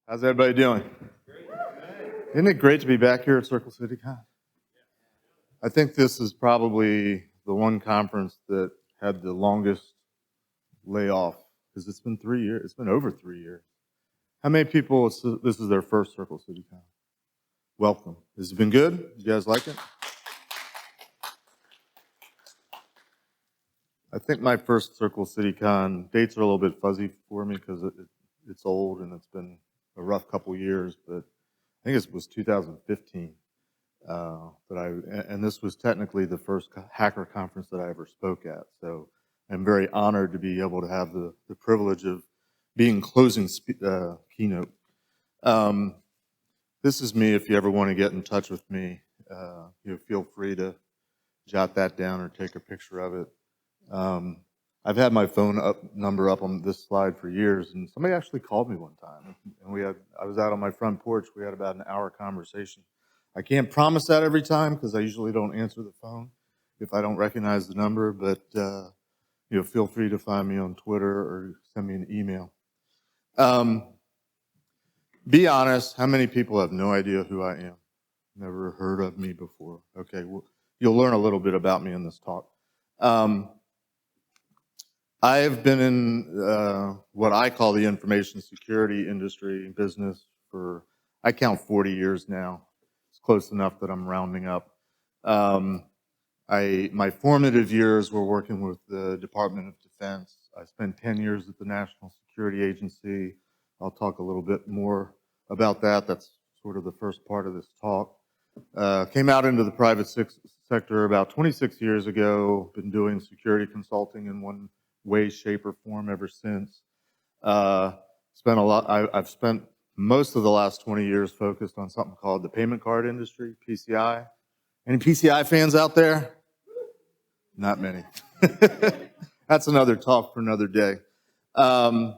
How's everybody doing? Isn't it great to be back here at CircleCityCon? I think this is probably the one conference that had the longest layoff because it's been 3 years. It's been over 3 years. How many people, this is their first CircleCityCon? Welcome. Has it been good? You guys like it? I think my first CircleCityCon, dates are a little bit fuzzy for me because it's old and it's been a rough couple years, but I think it was 2015. And this was technically the first hacker conference that I ever spoke at. So I'm very honored to be able to have the privilege of being closing keynote. This is me. If you ever want to get in touch with me, feel free to jot that down or take a picture of it. I've had my phone number up on this slide for years, and somebody actually called me one time. And I was out on my front porch. We had about an hour conversation. I can't promise that every time because I usually don't answer the phone if I don't recognize the number, but feel free to find me on Twitter or send me an email. Be honest, how many people have no idea who I am? Never heard of me before. Okay, well, you'll learn a little bit about me in this talk. I have been in what I call the information security industry business for, I count 40 years now. It's close enough that I'm rounding up. My formative years were working with the Department of Defense. I spent 10 years at the National Security Agency. I'll talk a little bit more about that. That's sort of the first part of this talk. Came out into the private sector about 26 years ago. Been doing security consulting in one way, shape, or form ever since. I've spent most of the last 20 years focused on something called the payment card industry, PCI. Any PCI fans out there? Not many. That's another talk for another day. It's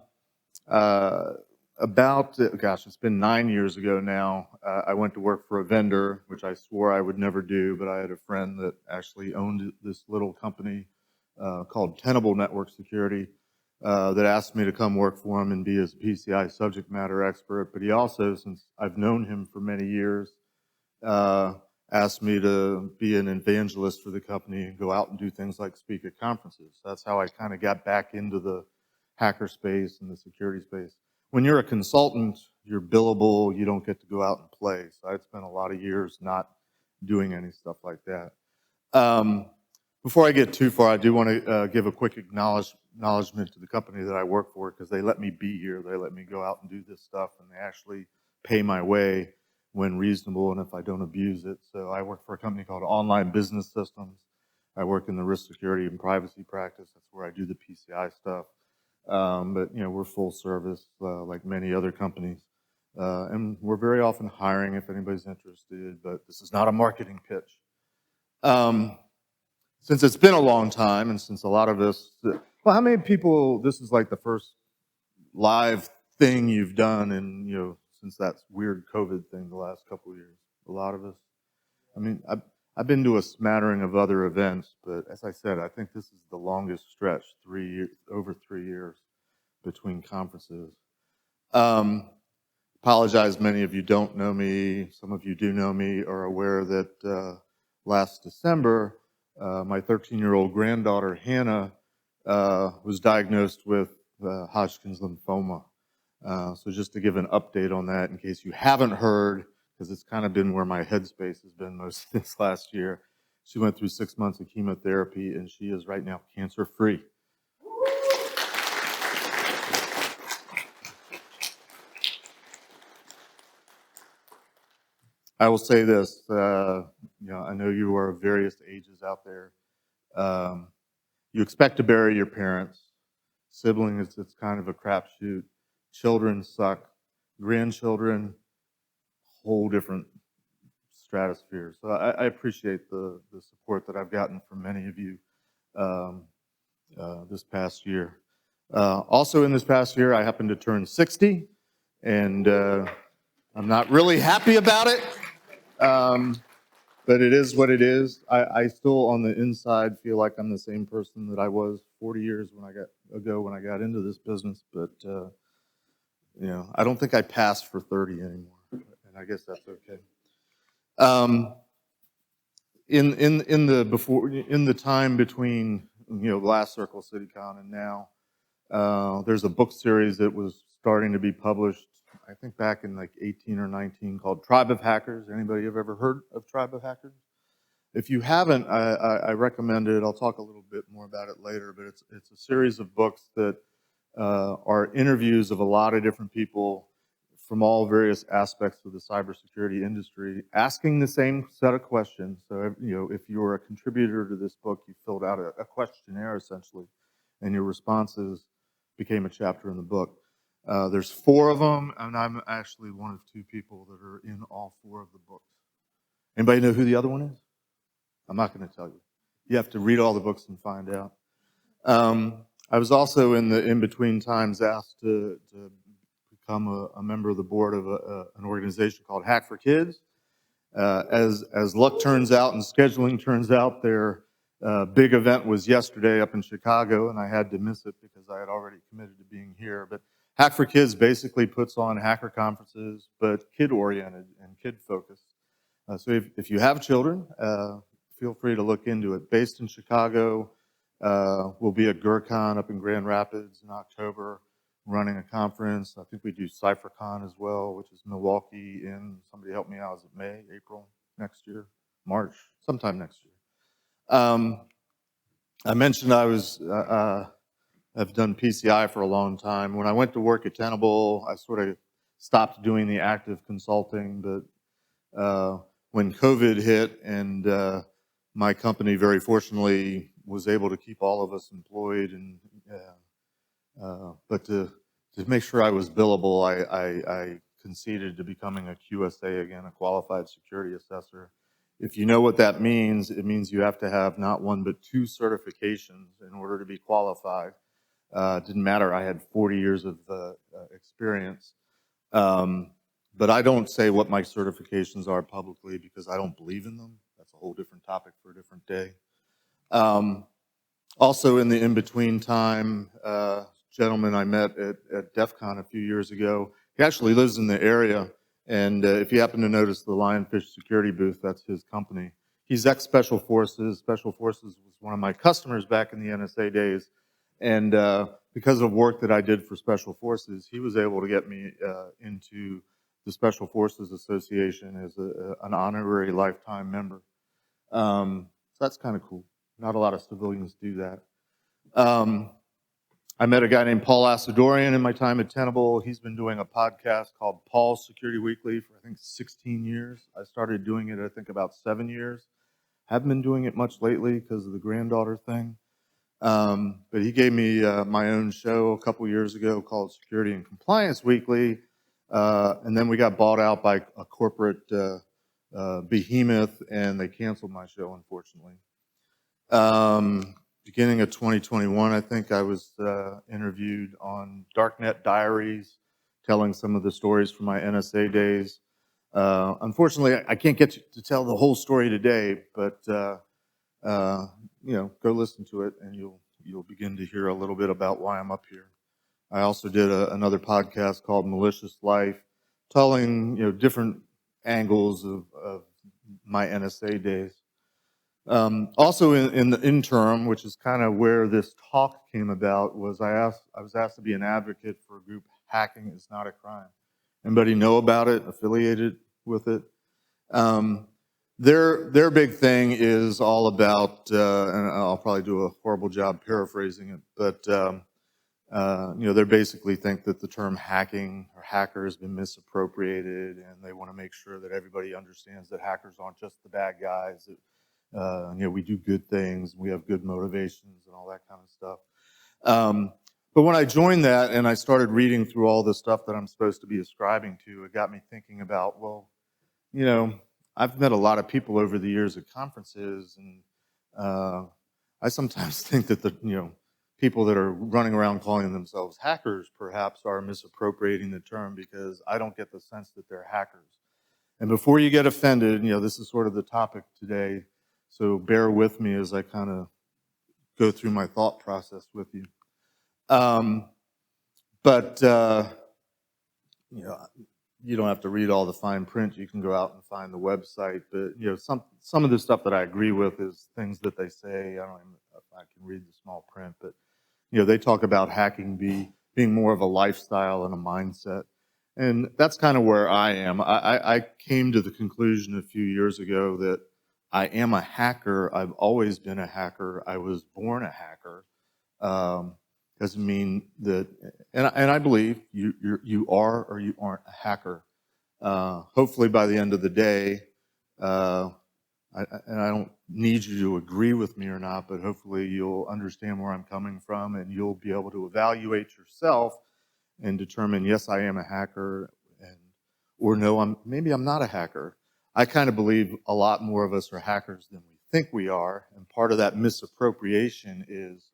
been 9 years ago now, I went to work for a vendor, which I swore I would never do, but I had a friend that actually owned this little company called Tenable Network Security that asked me to come work for him and be his PCI subject matter expert. But he also, since I've known him for many years, asked me to be an evangelist for the company and go out and do things like speak at conferences. That's how I kind of got back into the hacker space and the security space. When you're a consultant, you're billable, you don't get to go out and play. So I'd spent a lot of years not doing any stuff like that. Before I get too far, I do want to give a quick acknowledgement to the company that I work for because they let me be here. They let me go out and do this stuff, and they actually pay my way when reasonable and if I don't abuse it. So I work for a company called Online Business Systems. I work in the risk, security, and privacy practice. That's where I do the PCI stuff. But we're full service like many other companies. And we're very often hiring if anybody's interested, but this is not a marketing pitch. Since it's been a long time and since a lot of us, how many people, this is like the first live thing you've done in, since that weird COVID thing the last couple of years? A lot of us. I mean, I've been to a smattering of other events, but as I said, I think this is the longest stretch, over 3 years between conferences. Apologize, many of you don't know me. Some of you do know me, are aware that last December, my 13-year-old granddaughter, Hannah, was diagnosed with Hodgkin's lymphoma. So just to give an update on that, in case you haven't heard, because it's kind of been where my headspace has been most of this last year. She went through 6 months of chemotherapy, and she is right now cancer-free. I will say this, I know you are of various ages out there. You expect to bury your parents. Siblings, it's kind of a crapshoot. Children suck. Grandchildren, whole different stratosphere. So I appreciate the support that I've gotten from many of you this past year. Also in this past year, I happened to turn 60, and I'm not really happy about it, but it is what it is. I still, on the inside, feel like I'm the same person that I was 40 years when I got into this business, but I don't think I passed for 30 anymore, and I guess that's okay. In the time between last CircleCityCon and now, there's a book series that was starting to be published, I think back in like 18 or 19, called Tribe of Hackers. Anybody have ever heard of Tribe of Hackers? If you haven't, I recommend it. I'll talk a little bit more about it later, but it's a series of books that are interviews of a lot of different people from all various aspects of the cybersecurity industry, asking the same set of questions. So, if you were a contributor to this book, you filled out a questionnaire essentially, and your responses became a chapter in the book. There's 4 of them, and I'm actually one of 2 people that are in all 4 of the books. Anybody know who the other one is? I'm not going to tell you. You have to read all the books and find out. I was also in the in-between times asked to become a member of the board of an organization called Hack for Kids. As luck turns out and scheduling turns out, their big event was yesterday up in Chicago, and I had to miss it because I had already committed to being here. But Hack for Kids basically puts on hacker conferences, but kid-oriented and kid-focused. So if you have children, feel free to look into it. Based in Chicago, we'll be at GurCon up in Grand Rapids in October, running a conference. I think we do CypherCon as well, which is Milwaukee in, somebody help me out, is it May, April next year? March, sometime next year. I mentioned I've done PCI for a long time. When I went to work at Tenable, I sort of stopped doing the active consulting, but when COVID hit and my company very fortunately was able to keep all of us employed, and but to make sure I was billable, I conceded to becoming a QSA again, a Qualified Security Assessor. If you know what that means, it means you have to have not 1 but 2 certifications in order to be qualified. Didn't matter, I had 40 years of experience. But I don't say what my certifications are publicly because I don't believe in them. That's a whole different topic for a different day. Also in the in-between time, gentleman I met at DEF CON a few years ago, he actually lives in the area, and if you happen to notice the Lionfish security booth, that's his company. He's ex-Special Forces. Special Forces was one of my customers back in the NSA days, and because of work that I did for Special Forces, he was able to get me into the Special Forces Association as an honorary lifetime member. So that's kind of cool. Not a lot of civilians do that. I met a guy named Paul Asadorian in my time at Tenable. He's been doing a podcast called Paul's Security Weekly for, I think, 16 years. I started doing it, I think, about 7 years. Haven't been doing it much lately because of the granddaughter thing. But he gave me my own show a couple years ago called Security and Compliance Weekly. And then we got bought out by a corporate behemoth, and they canceled my show, unfortunately. Beginning of 2021, I think I was interviewed on Darknet Diaries, telling some of the stories from my NSA days. Unfortunately, I can't get to tell the whole story today, but go listen to it, and you'll begin to hear a little bit about why I'm up here. I also did another podcast called Malicious Life, telling different angles of my NSA days. Also in the interim, which is kind of where this talk came about, was I was asked to be an advocate for a group, Hacking is Not a Crime. Anybody know about it, affiliated with it? Their big thing is all about, and I'll probably do a horrible job paraphrasing it, but they basically think that the term hacking or hacker has been misappropriated, and they want to make sure that everybody understands that hackers aren't just the bad guys. That, we do good things, we have good motivations and all that kind of stuff. But when I joined that and I started reading through all the stuff that I'm supposed to be ascribing to, it got me thinking about, well, I've met a lot of people over the years at conferences, and I sometimes think that the people that are running around calling themselves hackers perhaps are misappropriating the term, because I don't get the sense that they're hackers. And before you get offended, this is sort of the topic today, so bear with me as I kind of go through my thought process with you. But you know, you don't have to read all the fine print. You can go out and find the website. But some of the stuff that I agree with is things that they say. I don't even know if I can read the small print, but they talk about hacking being more of a lifestyle and a mindset. And that's kind of where I am. I came to the conclusion a few years ago that I am a hacker. I've always been a hacker. I was born a hacker. Doesn't mean that, and I believe you are or you aren't a hacker. Hopefully by the end of the day, and I don't need you to agree with me or not, but hopefully you'll understand where I'm coming from and you'll be able to evaluate yourself and determine, yes, I am a hacker, or no, maybe I'm not a hacker. I kind of believe a lot more of us are hackers than we think we are, and part of that misappropriation is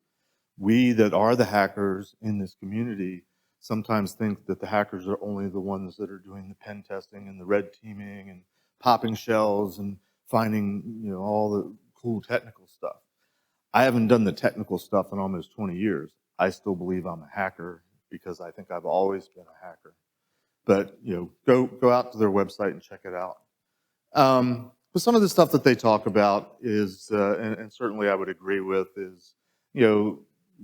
we that are the hackers in this community sometimes think that the hackers are only the ones that are doing the pen testing and the red teaming and popping shells and finding all the cool technical stuff. I haven't done the technical stuff in almost 20 years. I still believe I'm a hacker because I think I've always been a hacker. But go out to their website and check it out. But some of the stuff that they talk about is, and certainly I would agree with, is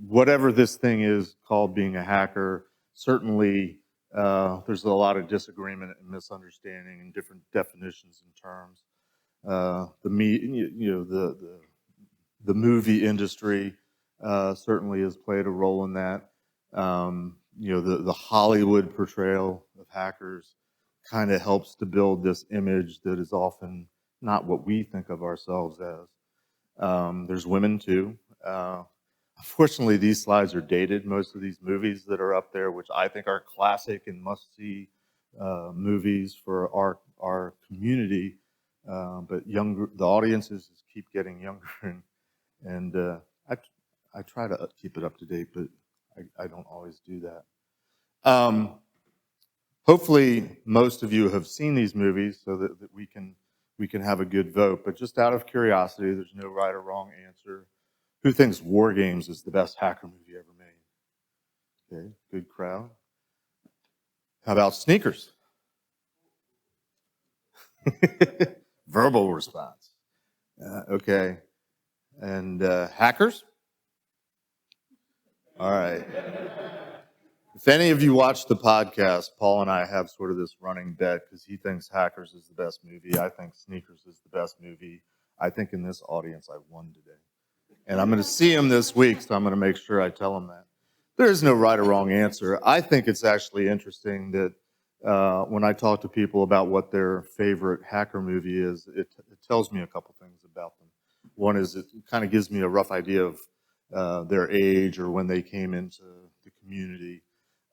whatever this thing is called being a hacker, certainly there's a lot of disagreement and misunderstanding and different definitions and terms. The movie industry certainly has played a role in that. The Hollywood portrayal of hackers kind of helps to build this image that is often not what we think of ourselves as. There's women too. Unfortunately, these slides are dated. Most of these movies that are up there, which I think are classic and must-see movies for our community, but the audiences keep getting younger, and I try to keep it up to date, but I don't always do that. Hopefully, most of you have seen these movies so that we can have a good vote. But just out of curiosity, there's no right or wrong answer. Who thinks War Games is the best hacker movie ever made? Okay, good crowd. How about Sneakers? Verbal response. Okay. And Hackers? All right. If any of you watch the podcast, Paul and I have sort of this running bet because he thinks Hackers is the best movie. I think Sneakers is the best movie. I think in this audience I won today. And I'm going to see him this week, so I'm going to make sure I tell him that. There is no right or wrong answer. I think it's actually interesting that when I talk to people about what their favorite hacker movie is, it tells me a couple things about them. One is it kind of gives me a rough idea of their age or when they came into the community.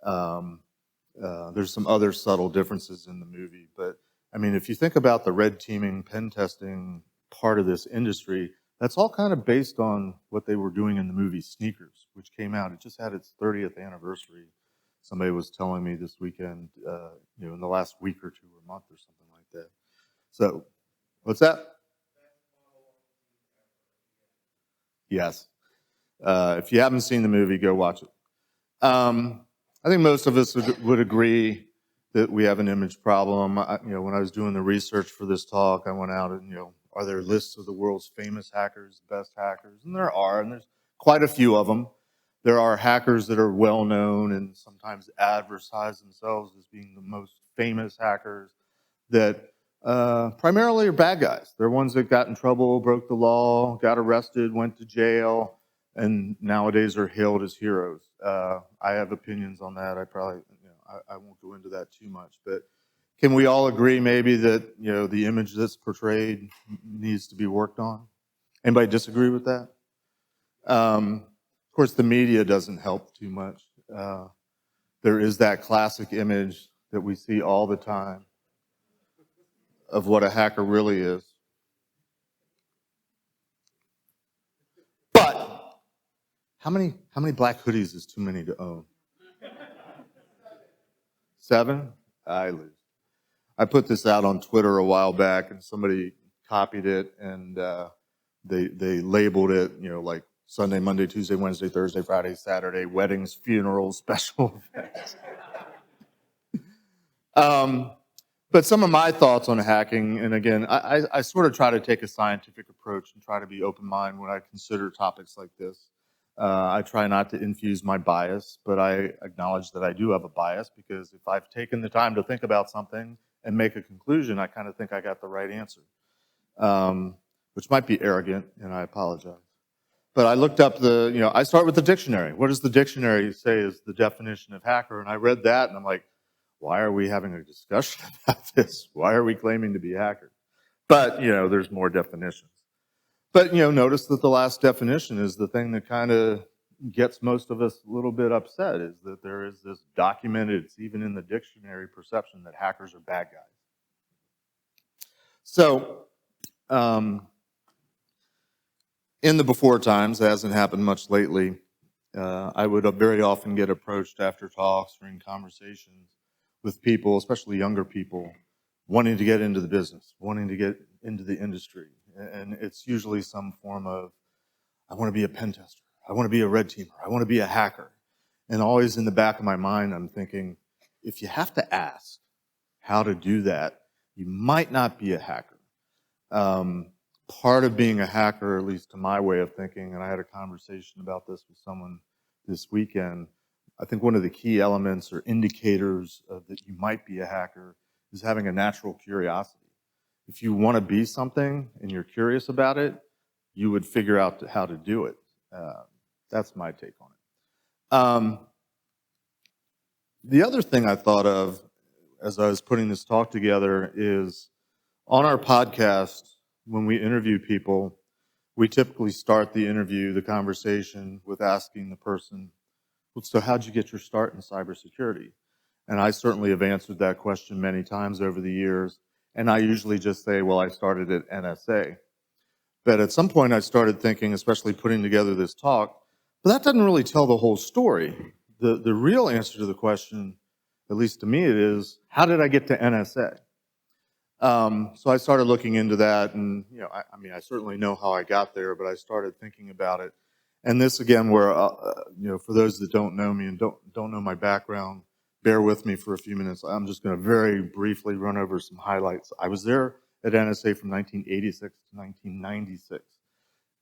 There's some other subtle differences in the movie. But, I mean, if you think about the red teaming, pen testing part of this industry, that's all kind of based on what they were doing in the movie Sneakers, which came out. It just had its 30th anniversary. Somebody was telling me this weekend, in the last week or two or month or something like that. So, what's that? Yes. If you haven't seen the movie, go watch it. I think most of us would agree that we have an image problem. When I was doing the research for this talk, I went out and, are there lists of the world's famous hackers, best hackers? And there are, and there's quite a few of them. There are hackers that are well known and sometimes advertise themselves as being the most famous hackers that primarily are bad guys. They're ones that got in trouble, broke the law, got arrested, went to jail, and nowadays are hailed as heroes. I have opinions on that. I won't go into that too much, but can we all agree maybe that the image that's portrayed needs to be worked on? Anybody disagree with that? Of course, the media doesn't help too much. There is that classic image that we see all the time of what a hacker really is. But how many black hoodies is too many to own? 7? I lose. I put this out on Twitter a while back, and somebody copied it, and they labeled it, like Sunday, Monday, Tuesday, Wednesday, Thursday, Friday, Saturday, weddings, funerals, special events. But some of my thoughts on hacking, and again, I sort of try to take a scientific approach and try to be open-minded when I consider topics like this. I try not to infuse my bias, but I acknowledge that I do have a bias because if I've taken the time to think about something and make a conclusion, I kind of think I got the right answer, which might be arrogant, and I apologize. But I looked up I start with the dictionary. What does the dictionary say is the definition of hacker? And I read that, and I'm like, why are we having a discussion about this? Why are we claiming to be hackers? But, there's more definitions. But, notice that the last definition is the thing that kind of gets most of us a little bit upset, is that there is this documented, it's even in the dictionary perception that hackers are bad guys. So, in the before times, it hasn't happened much lately, I would very often get approached after talks or in conversations with people, especially younger people, wanting to get into the business, wanting to get into the industry. And it's usually some form of, I want to be a pen tester, I want to be a red teamer, I want to be a hacker. And always in the back of my mind, I'm thinking, if you have to ask how to do that, you might not be a hacker. Part of being a hacker, at least to my way of thinking, and I had a conversation about this with someone this weekend, I think one of the key elements or indicators that you might be a hacker is having a natural curiosity. If you want to be something and you're curious about it, you would figure out how to do it. That's my take on it. The other thing I thought of as I was putting this talk together is on our podcast, when we interview people, we typically start the interview, the conversation, with asking the person, so how'd you get your start in cybersecurity? And I certainly have answered that question many times over the years. And I usually just say, well, I started at NSA. But at some point I started thinking, especially putting together this talk, but that doesn't really tell the whole story. The real answer to the question, at least to me it is, how did I get to NSA? So I started looking into that, and I certainly know how I got there, but I started thinking about it. And this again, where for those that don't know me and don't know my background, bear with me for a few minutes. I'm just going to very briefly run over some highlights. I was there at NSA from 1986 to 1996.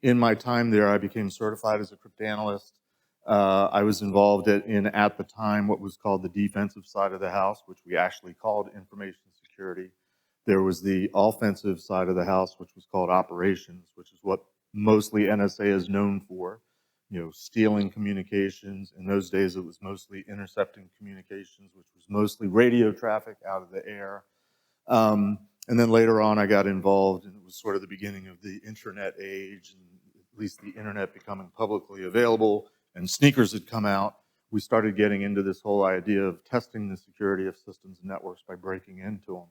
In my time there, I became certified as a cryptanalyst. I was involved in at the time what was called the defensive side of the house, which we actually called information security. There was the offensive side of the house, which was called operations, which is what mostly NSA is known for, stealing communications. In those days, it was mostly intercepting communications, which was mostly radio traffic out of the air. And then later on, I got involved, and it was sort of the beginning of the internet age, and at least the internet becoming publicly available, and sneakers had come out. We started getting into this whole idea of testing the security of systems and networks by breaking into them.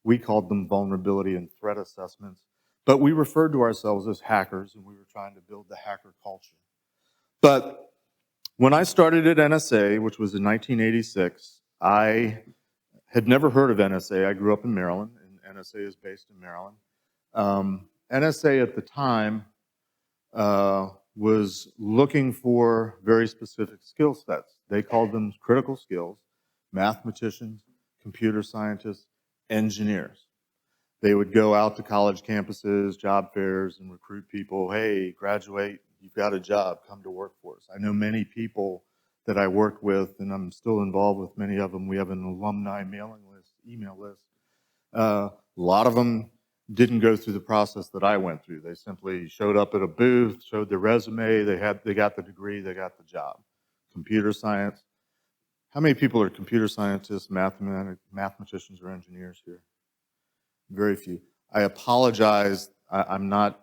We called them vulnerability and threat assessments, but we referred to ourselves as hackers, and we were trying to build the hacker culture. But when I started at NSA, which was in 1986, I had never heard of NSA. I grew up in Maryland, and NSA is based in Maryland. NSA at the time was looking for very specific skill sets. They called them critical skills: mathematicians, computer scientists, engineers. They would go out to college campuses, job fairs, and recruit people. Hey, graduate, you've got a job, come to work for us. I know many people that I work with, and I'm still involved with many of them. We have an alumni mailing list, email list. A lot of them didn't go through the process that I went through. They simply showed up at a booth, showed their resume, they got the degree, they got the job. Computer science. How many people are computer scientists, mathematicians, or engineers here? Very few. I apologize. I'm not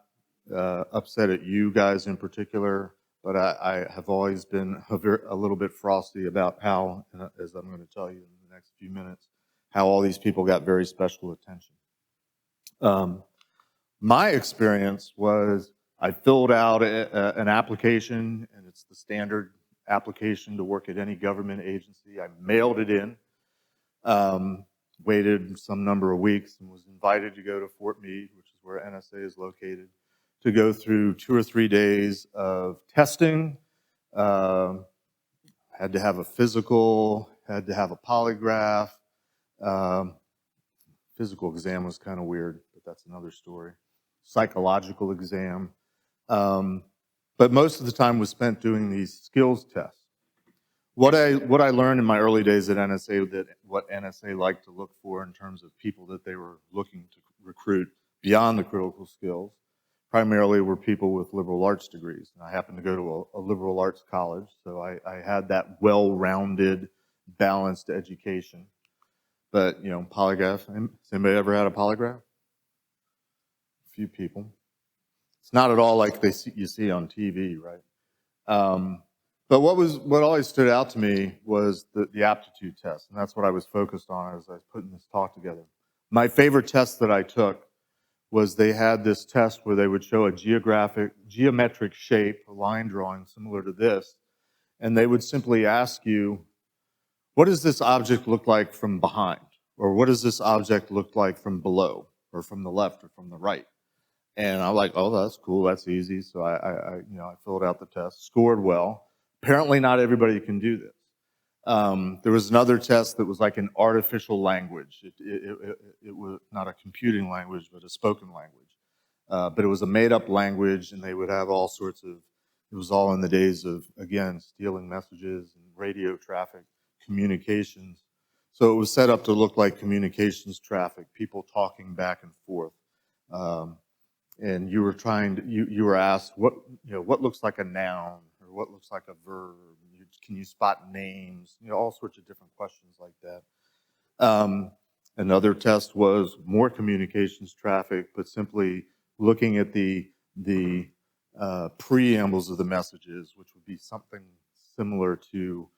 upset at you guys in particular, but I have always been a little bit frosty about how, as I'm going to tell you in the next few minutes, how all these people got very special attention. My experience was I filled out an application, and it's the standard application to work at any government agency. I mailed it in, waited some number of weeks, and was invited to go to Fort Meade, which is where NSA is located, to go through 2 or 3 days of testing. Had to have a physical, had to have a polygraph, Physical exam was kind of weird, but that's another story. Psychological exam. But most of the time was spent doing these skills tests. What I learned in my early days at NSA, that what NSA liked to look for in terms of people that they were looking to recruit beyond the critical skills, primarily were people with liberal arts degrees. And I happened to go to a liberal arts college, so I had that well-rounded, balanced education. But, polygraph, has anybody ever had a polygraph? A few people. It's not at all like you see on TV, right? But what always stood out to me was the aptitude test, and that's what I was focused on as I was putting this talk together. My favorite test that I took was they had this test where they would show a geometric shape, a line drawing similar to this, and they would simply ask you, what does this object look like from behind? Or what does this object look like from below, or from the left, or from the right? And I'm like, oh, that's cool, that's easy. So I filled out the test, scored well. Apparently not everybody can do this. There was another test that was like an artificial language. It was not a computing language, but a spoken language. But it was a made-up language, and they would have all sorts of, it was all in the days of, again, stealing messages and radio traffic, communications. So it was set up to look like communications traffic, people talking back and forth. And you were you were asked what looks like a noun, or what looks like a verb. Can you spot names? All sorts of different questions like that. Another test was more communications traffic, but simply looking at the preambles of the messages, which would be something similar to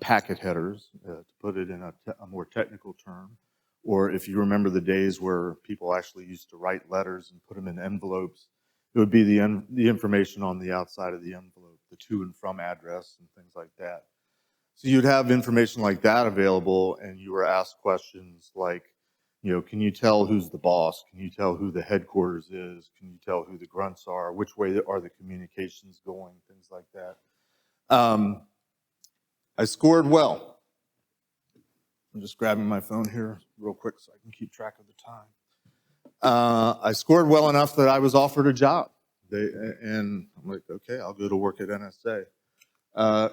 packet headers, to put it in a more technical term. Or if you remember the days where people actually used to write letters and put them in envelopes, it would be the information on the outside of the envelope, the to and from address and things like that. So you'd have information like that available, and you were asked questions like, can you tell who's the boss? Can you tell who the headquarters is? Can you tell who the grunts are? Which way are the communications going? Things like that. I scored well. I'm just grabbing my phone here real quick so I can keep track of the time. I scored well enough that I was offered a job. And I'm like, okay, I'll go to work at NSA.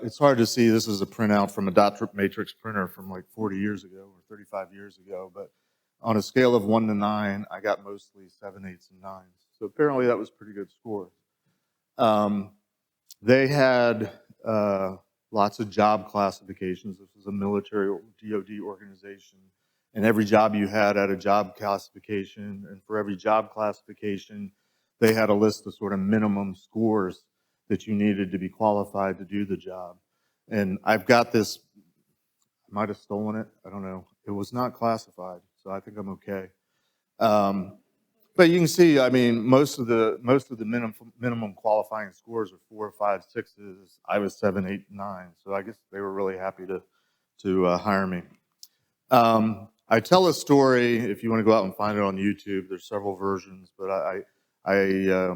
It's hard to see. This is a printout from a dot matrix printer from like 40 years ago or 35 years ago. But on a scale of 1 to 9, I got mostly 7, 8s, and 9s. So apparently that was pretty good score. They had lots of job classifications. This was a military DoD organization. And every job you had a job classification. And for every job classification, they had a list of sort of minimum scores that you needed to be qualified to do the job. And I've got this, I might have stolen it, I don't know. It was not classified, so I think I'm okay. But you can see, I mean, most of the minimum qualifying scores are 4, 5, 6s. I was 7, 8, 9, so I guess they were really happy to hire me. I tell a story, if you want to go out and find it on YouTube. There's several versions, but I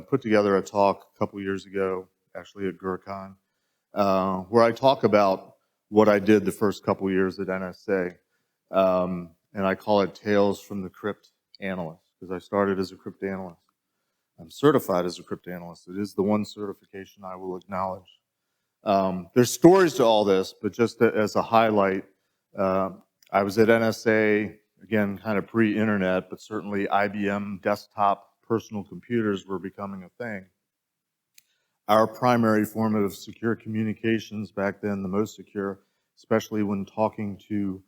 put together a talk a couple years ago, actually at GurCon, where I talk about what I did the first couple years at NSA, and I call it Tales from the Cryptanalyst, because I started as a cryptanalyst. I'm certified as a cryptanalyst. It is the one certification I will acknowledge. There's stories to all this, but just as a highlight, I was at NSA, again, kind of pre-internet, but certainly IBM desktop personal computers were becoming a thing. Our primary form of secure communications back then, the most secure, especially when talking to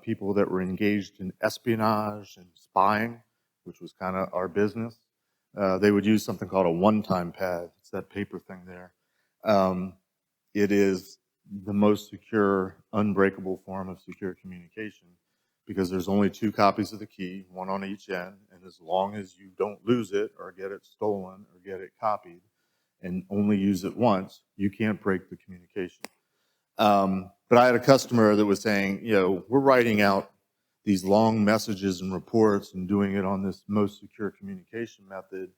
people that were engaged in espionage and spying, which was kind of our business. They would use something called a one-time pad. It's that paper thing there. It is the most secure, unbreakable form of secure communication because there's only 2 copies of the key, one on each end, and as long as you don't lose it or get it stolen or get it copied and only use it once, you can't break the communication. But I had a customer that was saying, we're writing out these long messages and reports and doing it on this most secure communication method.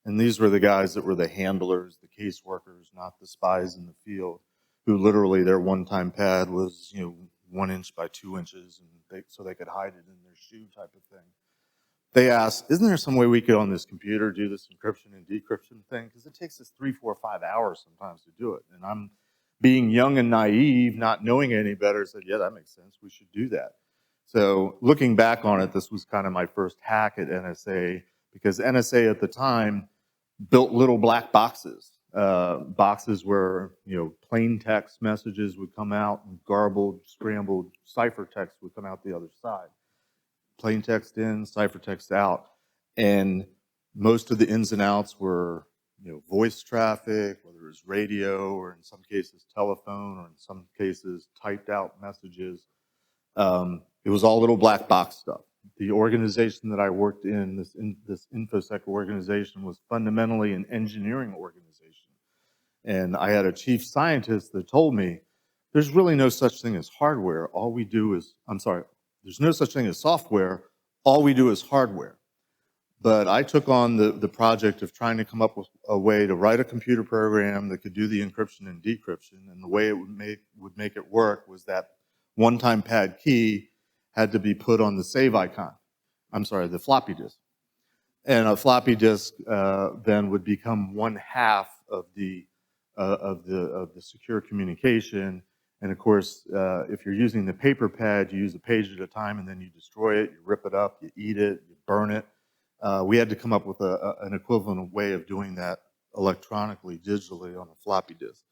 And these were the guys that were the handlers, the caseworkers, not the spies in the field, who literally their one-time pad was, 1 inch by 2 inches, and so they could hide it in their shoe type of thing. They asked, isn't there some way we could on this computer do this encryption and decryption thing? Because it takes us 3, 4, 5 hours sometimes to do it. And I'm being young and naive, not knowing any better, said, yeah, that makes sense. We should do that. So looking back on it, this was kind of my first hack at NSA, because NSA at the time built little black boxes. Boxes where, you know, plain text messages would come out and garbled, scrambled ciphertext would come out the other side. Plain text in, ciphertext out. And most of the ins and outs were, you know, voice traffic, whether it was radio or in some cases telephone or in some cases typed out messages. It was all little black box stuff. The organization that I worked in, this InfoSec organization, was fundamentally an engineering organization. And I had a chief scientist that told me, there's really no such thing as hardware. All we do is, there's no such thing as software. All we do is hardware. But I took on the project of trying to come up with a way to write a computer program that could do the encryption and decryption. And the way it would make it work was that one-time pad key had to be put on the save icon. The floppy disk. And a floppy disk then would become 1/2 of the secure communication. And of course, if you're using the paper pad, you use a page at a time, and then you destroy it, you rip it up, you eat it, you burn it. We had to come up with an equivalent way of doing that electronically, digitally on a floppy disk.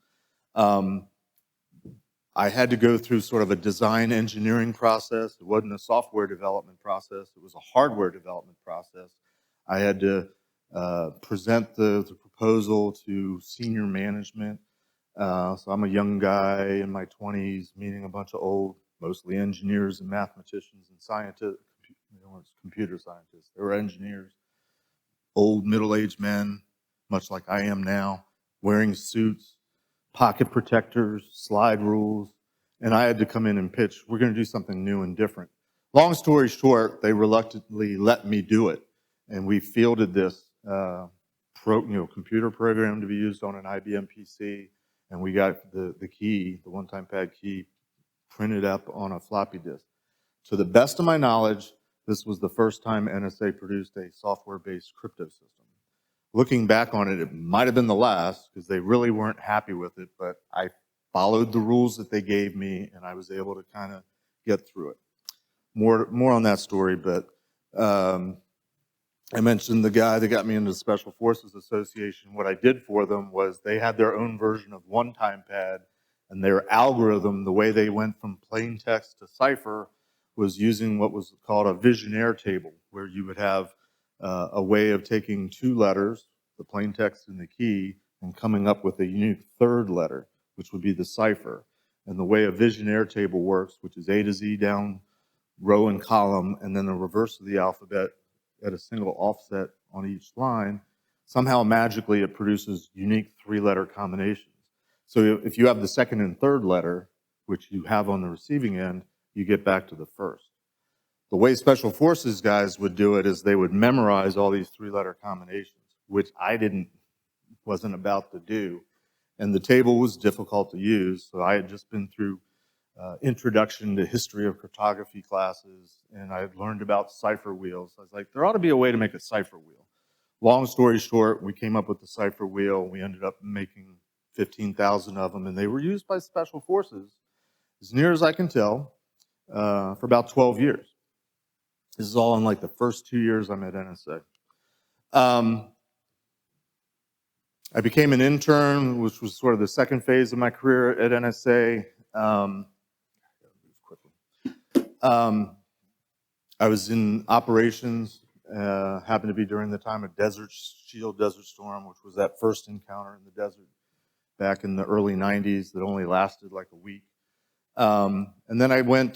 I had to go through sort of a design engineering process. It wasn't a software development process. It was a hardware development process. I had to present the proposal to senior management. So I'm a young guy in my 20s meeting a bunch of old, mostly engineers and mathematicians and scientists. Computer scientists. They were engineers, old middle-aged men, much like I am now, wearing suits, pocket protectors, slide rules, and I had to come in and pitch, we're going to do something new and different. Long story short, they reluctantly let me do it, and we fielded this computer program to be used on an IBM PC, and we got the key, the one-time pad key, printed up on a floppy disk. To the best of my knowledge, this was the first time NSA produced a software-based crypto system. Looking back on it, it might have been the last, because they really weren't happy with it, but I followed the rules that they gave me, and I was able to kind of get through it. More on that story, but I mentioned the guy that got me into the Special Forces Association. What I did for them was they had their own version of one-time pad, and their algorithm, the way they went from plain text to cipher, was using what was called a visionaire table, where you would have a way of taking 2 letters, the plain text and the key, and coming up with a unique 3rd letter, which would be the cipher. And the way a visionaire table works, which is A to Z down row and column, and then the reverse of the alphabet at a single offset on each line, somehow magically it produces unique 3-letter combinations. So if you have the 2nd and 3rd letter, which you have on the receiving end, you get back to the 1st. The way Special Forces guys would do it is they would memorize all these 3-letter combinations, which I wasn't about to do. And the table was difficult to use, so I had just been through introduction to history of cryptography classes, and I had learned about cipher wheels. I was like, there ought to be a way to make a cipher wheel. Long story short, we came up with the cipher wheel. We ended up making 15,000 of them, and they were used by Special Forces, as near as I can tell, for about 12 years. This is all in like the first 2 years I'm at NSA. I became an intern, which was sort of the second phase of my career at NSA. I was in operations, happened to be during the time of Desert Storm, which was that first encounter in the desert back in the early 90s that only lasted like a week. And then I went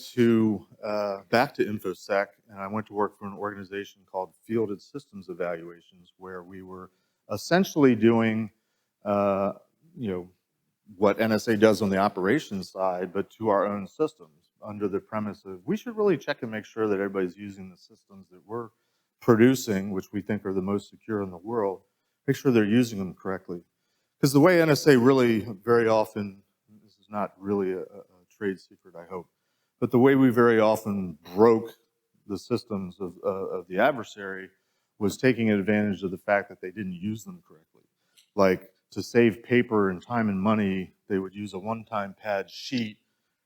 back to InfoSec, and I went to work for an organization called Fielded Systems Evaluations, where we were essentially doing, what NSA does on the operations side, but to our own systems, under the premise of we should really check and make sure that everybody's using the systems that we're producing, which we think are the most secure in the world, make sure they're using them correctly. Because the way NSA really very often, this is not really a trade secret, I hope, But the way we very often broke the systems of the adversary was taking advantage of the fact that they didn't use them correctly. Like, to save paper and time and money, they would use a one-time pad sheet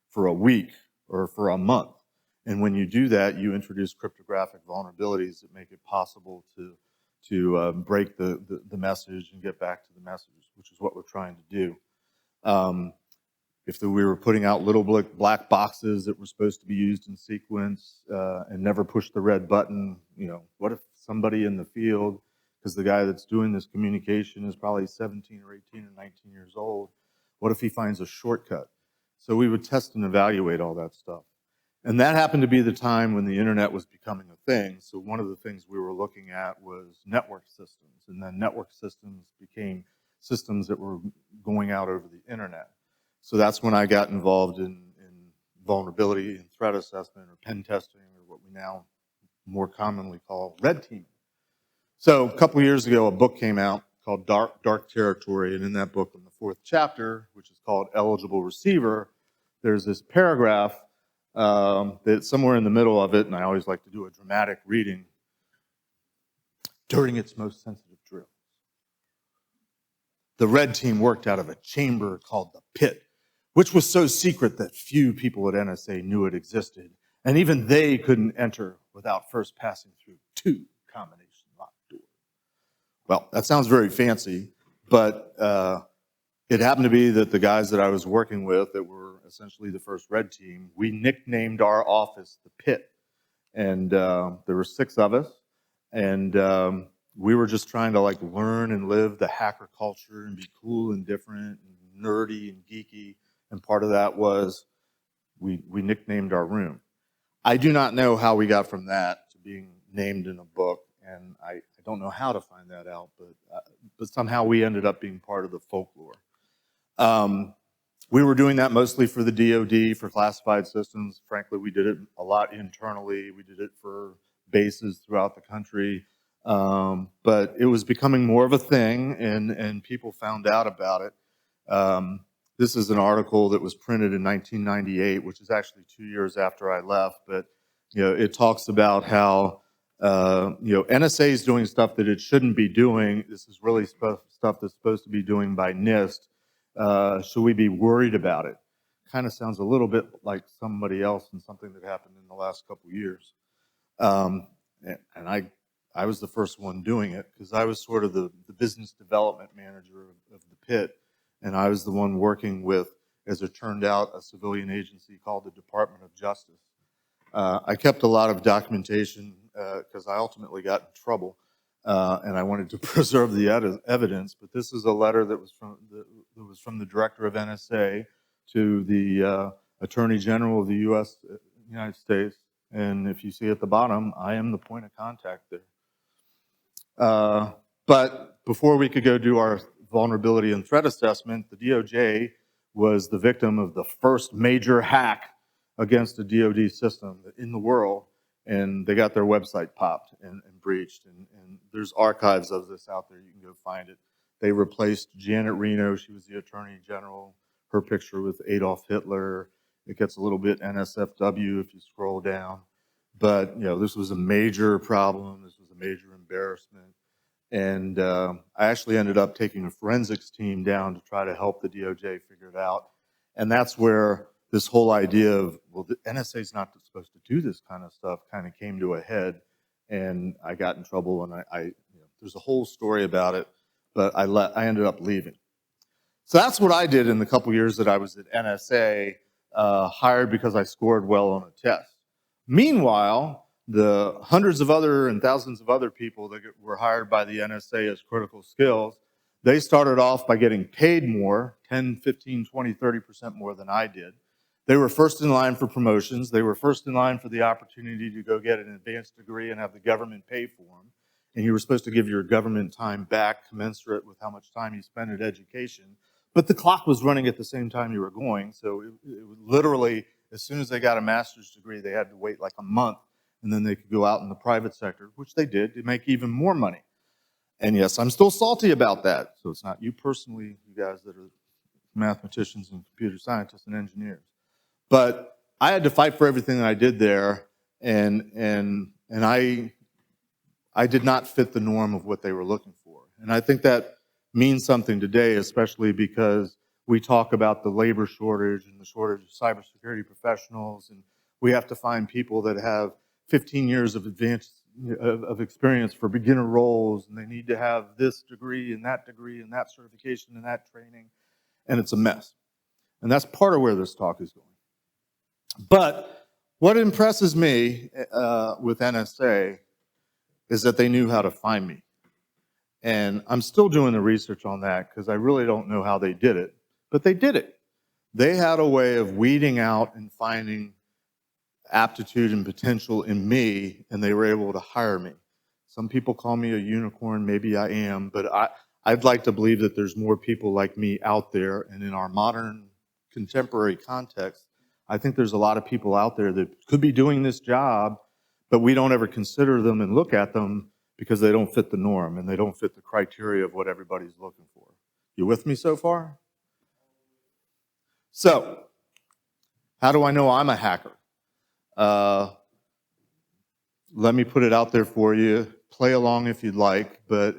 for a week or for a month. And when you do that, you introduce cryptographic vulnerabilities that make it possible to break the message and get back to the message, which is what we're trying to do. If we were putting out little black boxes that were supposed to be used in sequence and never push the red button, what if somebody in the field, because the guy that's doing this communication is probably 17 or 18 or 19 years old, what if he finds a shortcut? So we would test and evaluate all that stuff. And that happened to be the time when the internet was becoming a thing. So one of the things we were looking at was network systems. And then network systems became systems that were going out over the internet. So that's when I got involved in vulnerability and threat assessment, or pen testing, or what we now more commonly call red teaming. So a couple years ago, a book came out called Dark Territory, and in that book, in the 4th chapter, which is called Eligible Receiver, there's this paragraph that's somewhere in the middle of it, and I always like to do a dramatic reading. During its most sensitive drills, the red team worked out of a chamber called the Pit, which was so secret that few people at NSA knew it existed, and even they couldn't enter without first passing through 2 combination locked doors. Well, that sounds very fancy, but it happened to be that the guys that I was working with that were essentially the first red team, we nicknamed our office the Pit. And there were 6 of us, and we were just trying to learn and live the hacker culture and be cool and different and nerdy and geeky. And part of that was we nicknamed our room. I do not know how we got from that to being named in a book, and I don't know how to find that out, but somehow we ended up being part of the folklore. We were doing that mostly for the DoD, for classified systems. Frankly, we did it a lot internally. We did it for bases throughout the country. But it was becoming more of a thing, and people found out about it. This is an article that was printed in 1998, which is actually 2 years after I left. But it talks about how NSA is doing stuff that it shouldn't be doing. This is really stuff that's supposed to be doing by NIST. Should we be worried about it? Kind of sounds a little bit like somebody else and something that happened in the last couple years. And I was the first one doing it because I was sort of the business development manager of the Pit, and I was the one working with, as it turned out, a civilian agency called the Department of Justice. I kept a lot of documentation because I ultimately got in trouble. And I wanted to preserve the evidence, but this is a letter that was from the director of NSA to the Attorney General of the United States. And if you see at the bottom, I am the point of contact there. But before we could go do our vulnerability and threat assessment, the DOJ was the victim of the first major hack against a DoD system in the world. And they got their website popped and breached. And there's archives of this out there. You can go find it. They replaced Janet Reno. She was the Attorney General. Her picture with Adolf Hitler. It gets a little bit NSFW if you scroll down. But this was a major problem. This was a major embarrassment. And I actually ended up taking a forensics team down to try to help the DOJ figure it out. And that's where this whole idea of, well, the NSA is not supposed to do this kind of stuff kind of came to a head, and I got in trouble, and there's a whole story about it, but I ended up leaving. So that's what I did in the couple years that I was at NSA, hired because I scored well on a test. Meanwhile, the hundreds of other and thousands of other people that were hired by the NSA as critical skills, they started off by getting paid more, 10, 15, 20, 30% more than I did. They were first in line for promotions. They were first in line for the opportunity to go get an advanced degree and have the government pay for them. And you were supposed to give your government time back commensurate with how much time you spent at education. But the clock was running at the same time you were going. So it literally, as soon as they got a master's degree, they had to wait like a month. And then they could go out in the private sector, which they did, to make even more money. And yes, I'm still salty about that. So it's not you personally, you guys that are mathematicians and computer scientists and engineers. But I had to fight for everything that I did there, and I did not fit the norm of what they were looking for. And I think that means something today, especially because we talk about the labor shortage and the shortage of cybersecurity professionals, and we have to find people that have 15 years of experience for beginner roles, and they need to have this degree and that certification and that training, and it's a mess. And that's part of where this talk is going. But what impresses me with NSA is that they knew how to find me. And I'm still doing the research on that because I really don't know how they did it, but they did it. They had a way of weeding out and finding aptitude and potential in me, and they were able to hire me. Some people call me a unicorn, maybe I am, but I'd like to believe that there's more people like me out there, and in our modern contemporary context, I think there's a lot of people out there that could be doing this job, but we don't ever consider them and look at them because they don't fit the norm and they don't fit the criteria of what everybody's looking for. You with me so far? So, how do I know I'm a hacker? Let me put it out there for you. Play along if you'd like, but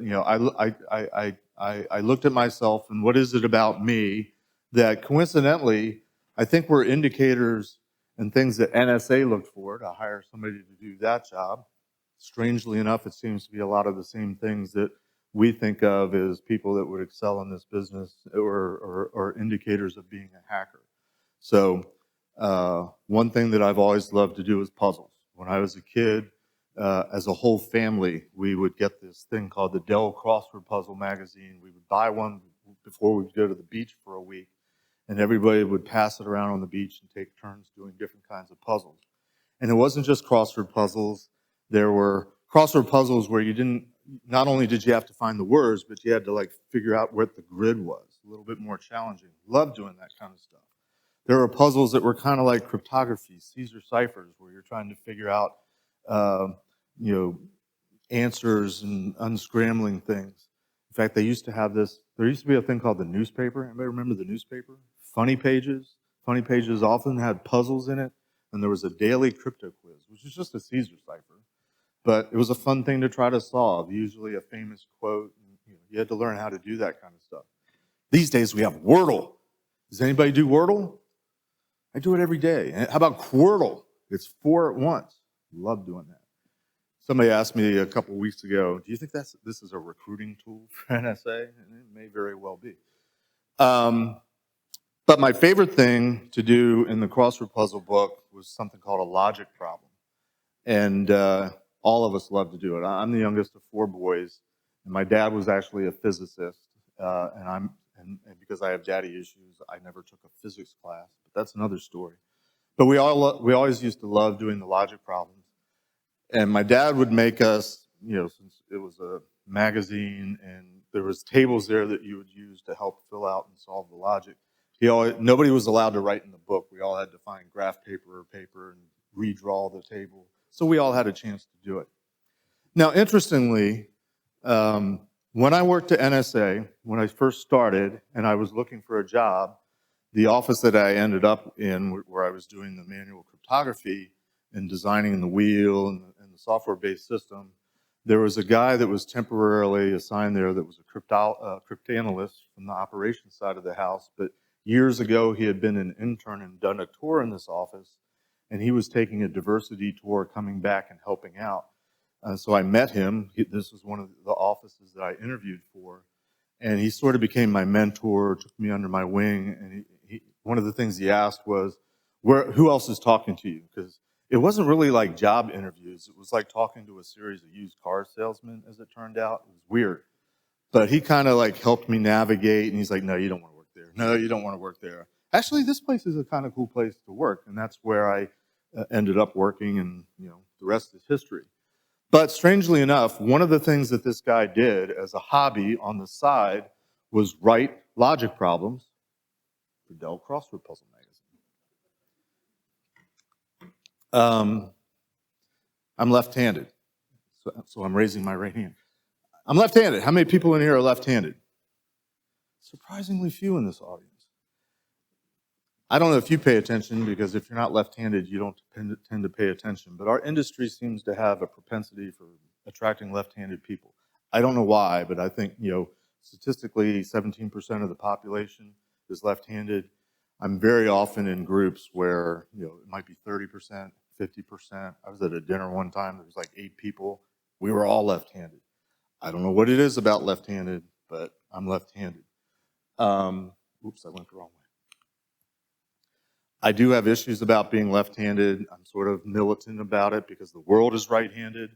I looked at myself and what is it about me that coincidentally I think were indicators and things that NSA looked for to hire somebody to do that job. Strangely enough, it seems to be a lot of the same things that we think of as people that would excel in this business or indicators of being a hacker. So one thing that I've always loved to do is puzzles. When I was a kid, as a whole family, we would get this thing called the Dell Crossword Puzzle magazine. We would buy one before we'd go to the beach for a week, and everybody would pass it around on the beach and take turns doing different kinds of puzzles. And it wasn't just crossword puzzles. There were crossword puzzles where not only did you have to find the words, but you had to figure out what the grid was. A little bit more challenging. Loved doing that kind of stuff. There were puzzles that were kind of like cryptography, Caesar ciphers, where you're trying to figure out, answers and unscrambling things. In fact, they used to have this. There used to be a thing called the newspaper. Anybody remember the newspaper? Funny Pages. Funny Pages often had puzzles in it, and there was a daily crypto quiz, which is just a Caesar cipher. But it was a fun thing to try to solve, usually a famous quote. And, you had to learn how to do that kind of stuff. These days we have Wordle. Does anybody do Wordle? I do it every day. And how about Quirtle? It's 4 at once. Love doing that. Somebody asked me a couple weeks ago, do you think this is a recruiting tool for NSA? And it may very well be. But my favorite thing to do in the crossword puzzle book was something called a logic problem. And all of us love to do it. I'm the youngest of 4 boys, and my dad was actually a physicist. And because I have daddy issues, I never took a physics class, but that's another story. But we always used to love doing the logic problems. And my dad would make us, since it was a magazine and there was tables there that you would use to help fill out and solve the logic. Nobody was allowed to write in the book. We all had to find graph paper or paper and redraw the table. So we all had a chance to do it. Now, interestingly, when I worked at NSA, when I first started and I was looking for a job, the office that I ended up in, where I was doing the manual cryptography and designing the wheel and the software-based system, there was a guy that was temporarily assigned there that was a cryptanalyst from the operations side of the house. But years ago, he had been an intern and done a tour in this office, and he was taking a diversity tour, coming back and helping out. So I met him. This was one of the offices that I interviewed for. And he sort of became my mentor, took me under my wing. And one of the things he asked was, who else is talking to you? Because it wasn't really like job interviews. It was like talking to a series of used car salesmen, as it turned out. It was weird. But he kind of helped me navigate. And he's like, no, you don't want to work there. No, you don't want to work there. Actually, this place is a kind of cool place to work. And that's where I ended up working. And, the rest is history. But strangely enough, one of the things that this guy did as a hobby on the side was write logic problems for Dell Crossword Puzzle magazine. I'm left-handed, so I'm raising my right hand. I'm left-handed. How many people in here are left-handed? Surprisingly few in this audience. I don't know if you pay attention, because if you're not left-handed, you don't tend to pay attention. But our industry seems to have a propensity for attracting left-handed people. I don't know why, but I think, statistically, 17% of the population is left-handed. I'm very often in groups where, it might be 30%, 50%. I was at a dinner one time, there was like 8 people. We were all left-handed. I don't know what it is about left-handed, but I'm left-handed. Oops, I went the wrong way. I do have issues about being left-handed. I'm sort of militant about it because the world is right-handed.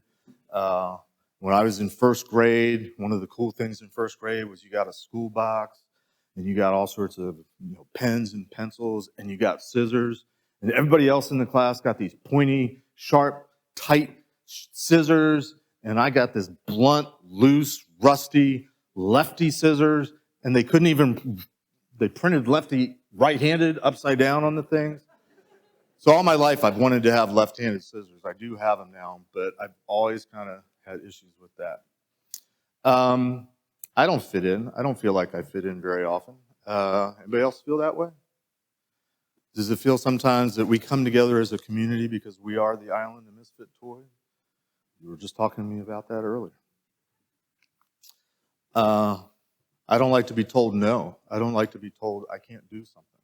When I was in first grade, one of the cool things in first grade was you got a school box, and you got all sorts of pens and pencils, and you got scissors, and everybody else in the class got these pointy, sharp, tight scissors, and I got this blunt, loose, rusty, lefty scissors, and they printed lefty right-handed upside down on the things. So all my life I've wanted to have left-handed scissors. I do have them now, but I've always kind of had issues with that. I don't fit in. I don't feel like I fit in very often. Anybody else feel that way? Does it feel sometimes that we come together as a community because we are the island, the misfit toy? You were just talking to me about that earlier. I don't like to be told no. I don't like to be told I can't do something.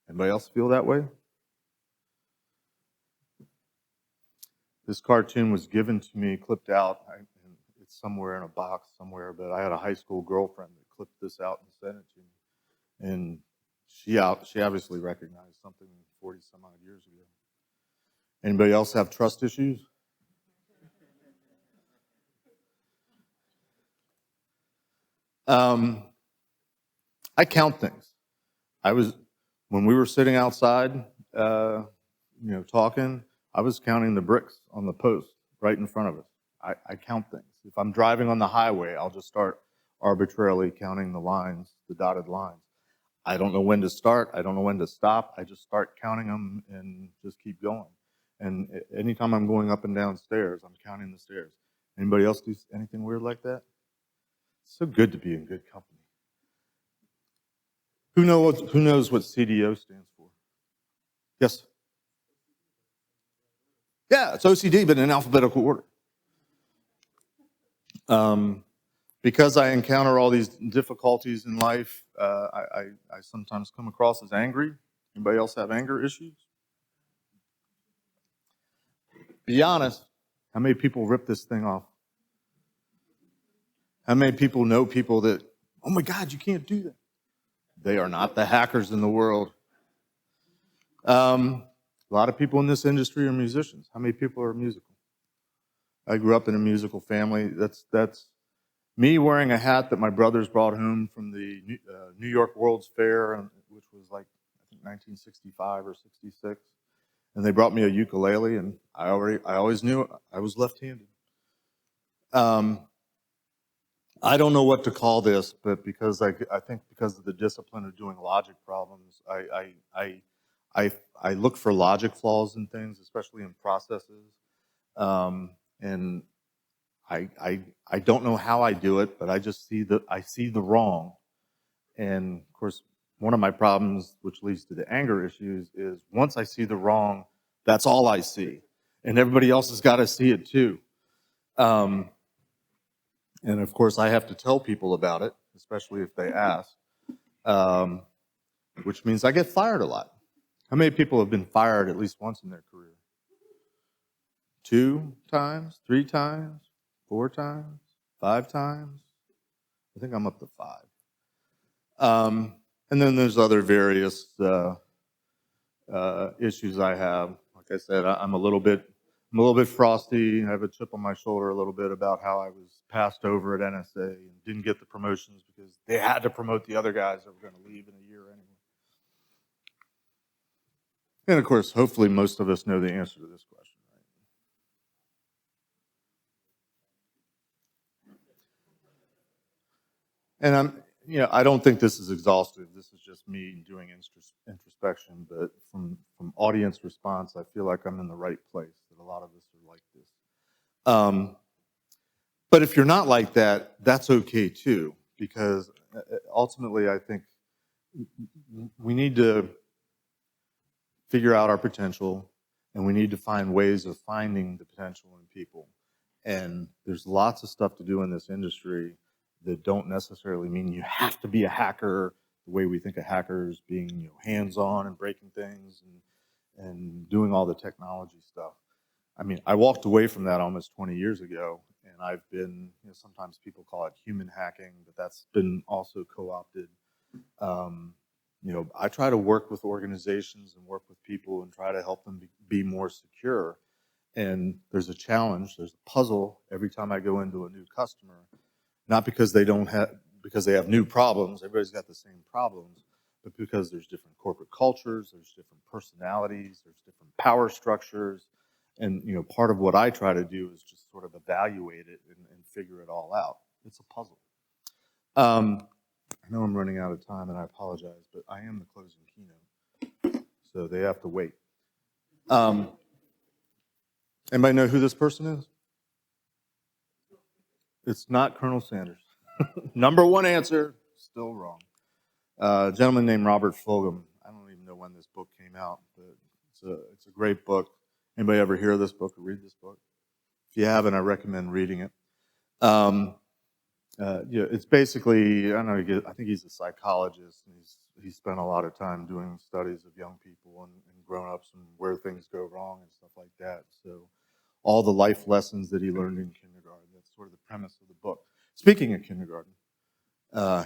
Anybody else feel that way? This cartoon was given to me, clipped out. It's somewhere in a box somewhere, but I had a high school girlfriend that clipped this out and sent it to me. And she obviously recognized something 40 some odd years ago. Anybody else have trust issues? I count things. When we were sitting outside, talking, I was counting the bricks on the post right in front of us. I count things. If I'm driving on the highway, I'll just start arbitrarily counting the lines, the dotted lines. I don't know when to start. I don't know when to stop. I just start counting them and just keep going. And anytime I'm going up and down stairs, I'm counting the stairs. Anybody else do anything weird like that? It's so good to be in good company. Who knows what CDO stands for? Yes? Yeah, it's OCD, but in alphabetical order. Because I encounter all these difficulties in life, I sometimes come across as angry. Anybody else have anger issues? Be honest, how many people rip this thing off? How many people know people that, oh my God, you can't do that? They are not the hackers in the world. A lot of people in this industry are musicians. How many people are musical? I grew up in a musical family. That's me wearing a hat that my brothers brought home from the New York World's Fair, which was like, I think, 1965 or 66. And they brought me a ukulele, and I always knew I was left-handed. I don't know what to call this, but because I think because of the discipline of doing logic problems, I look for logic flaws in things, especially in processes, and I don't know how I do it, but I just see the wrong, and of course one of my problems, which leads to the anger issues, is once I see the wrong, that's all I see, and everybody else has got to see it too. And of course, I have to tell people about it, especially if they ask, which means I get fired a lot. How many people have been fired at least once in their career? 2 times, 3 times, 4 times, 5 times? I think I'm up to 5. And then there's other various issues I have. Like I said, I'm a little bit frosty. I have a chip on my shoulder a little bit about how I was passed over at NSA and didn't get the promotions because they had to promote the other guys that were going to leave in a year anyway. And of course, hopefully most of us know the answer to this question, right? And I don't think this is exhaustive. This is just me doing introspection, but from audience response, I feel like I'm in the right place, that a lot of us are like this. But if you're not like that, that's okay too, because ultimately I think we need to figure out our potential, and we need to find ways of finding the potential in people. And there's lots of stuff to do in this industry that don't necessarily mean you have to be a hacker, the way we think of hackers being hands-on and breaking things and doing all the technology stuff. I mean, I walked away from that almost 20 years ago, and I've been, sometimes people call it human hacking, but that's been also co-opted. I try to work with organizations and work with people and try to help them be more secure. And there's a challenge, there's a puzzle every time I go into a new customer, not because they have new problems, everybody's got the same problems, but because there's different corporate cultures, there's different personalities, there's different power structures. And part of what I try to do is just sort of evaluate it and figure it all out. It's a puzzle. I know I'm running out of time, and I apologize, but I am the closing keynote, so they have to wait. Anybody know who this person is? It's not Colonel Sanders. Number one answer, still wrong. A gentleman named Robert Fulghum. I don't even know when this book came out, but it's a great book. Anybody ever hear this book or read this book? If you haven't, I recommend reading it. It's basically, I don't know, I think he's a psychologist, and he's spent a lot of time doing studies of young people and grown-ups and where things go wrong and stuff like that. So all the life lessons that he learned in kindergarten, that's sort of the premise of the book. Speaking of kindergarten,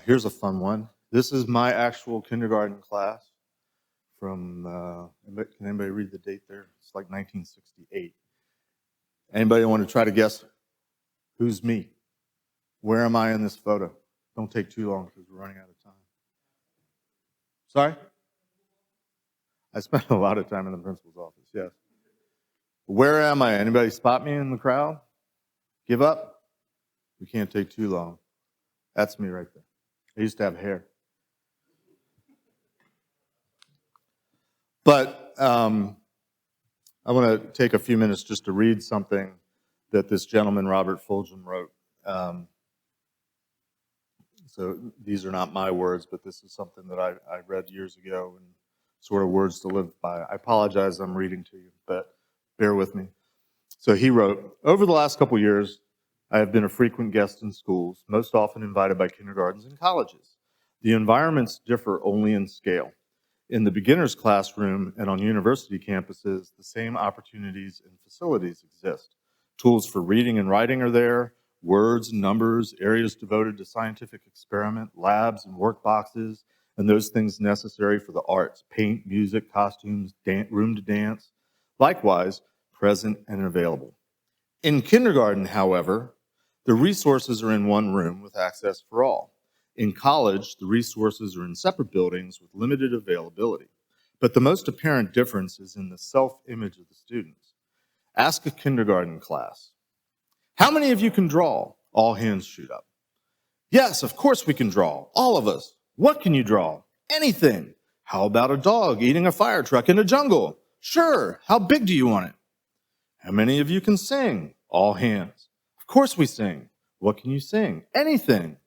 here's a fun one. This is my actual kindergarten class from, can anybody read the date there? It's like 1968. Anybody want to try to guess who's me? Where am I in this photo? Don't take too long because we're running out of time. Sorry? I spent a lot of time in the principal's office, yes. Where am I? Anybody spot me in the crowd? Give up? We can't take too long. That's me right there. I used to have hair. But I want to take a few minutes just to read something that this gentleman, Robert Fulghum, wrote. So these are not my words, but this is something that I read years ago and sort of words to live by. I apologize I'm reading to you, but bear with me. So he wrote, over the last couple years, I have been a frequent guest in schools, most often invited by kindergartens and colleges. The environments differ only in scale. In the beginner's classroom and on university campuses, the same opportunities and facilities exist. Tools for reading and writing are there, words, numbers, areas devoted to scientific experiment, labs and work boxes, and those things necessary for the arts, paint, music, costumes, room to dance, likewise present and available. In kindergarten, however, the resources are in one room with access for all. In college, the resources are in separate buildings with limited availability. But the most apparent difference is in the self-image of the students. Ask a kindergarten class, how many of you can draw? All hands shoot up. Yes, of course we can draw, all of us. What can you draw? Anything. How about a dog eating a fire truck in a jungle? Sure, how big do you want it? How many of you can sing? All hands. Of course we sing. What can you sing? Anything.